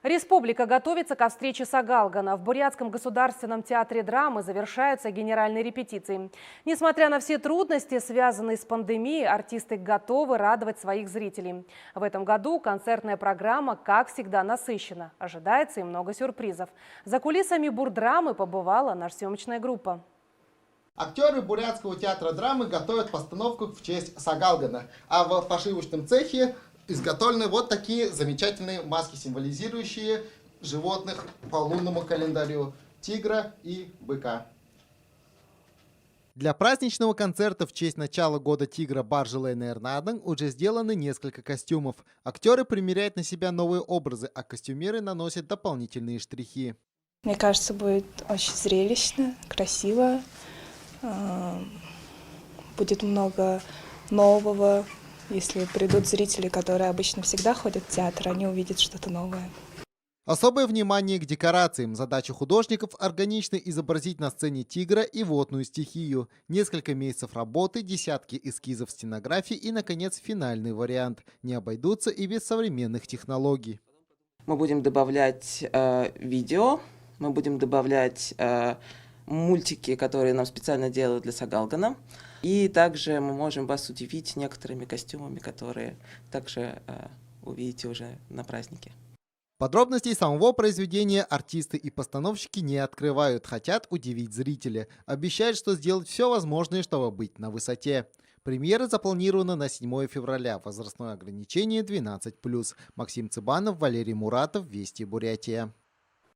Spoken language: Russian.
Республика готовится ко встрече Сагалгана. В Бурятском государственном театре драмы завершаются генеральные репетиции. Несмотря на все трудности, связанные с пандемией, артисты готовы радовать своих зрителей. В этом году концертная программа, как всегда, насыщена. Ожидается и много сюрпризов. За кулисами бурдрамы побывала наша съемочная группа. Актеры Бурятского театра драмы готовят постановку в честь Сагалгана, а в пошивочном цехе изготовлены вот такие замечательные маски, символизирующие животных по лунному календарю – тигра и быка. Для праздничного концерта в честь начала года тигра Баржелэ Нернадан уже сделаны несколько костюмов. Актеры примеряют на себя новые образы, а костюмеры наносят дополнительные штрихи. Мне кажется, будет очень зрелищно, красиво. Будет много нового. Если придут зрители, которые обычно всегда ходят в театр, они увидят что-то новое. Особое внимание к декорациям. Задача художников – органично изобразить на сцене тигра и водную стихию. Несколько месяцев работы, десятки эскизов стенографии и, наконец, финальный вариант. Не обойдутся и без современных технологий. Мы будем добавлять видео, мы будем добавлять мультики, которые нам специально делают для Сагалгана. И также мы можем вас удивить некоторыми костюмами, которые также увидите уже на празднике. Подробностей самого произведения артисты и постановщики не открывают, хотят удивить зрителя. Обещают, что сделают все возможное, чтобы быть на высоте. Премьера запланирована на 7 февраля. Возрастное ограничение 12+. Максим Цыбанов, Валерий Муратов, Вести Бурятия.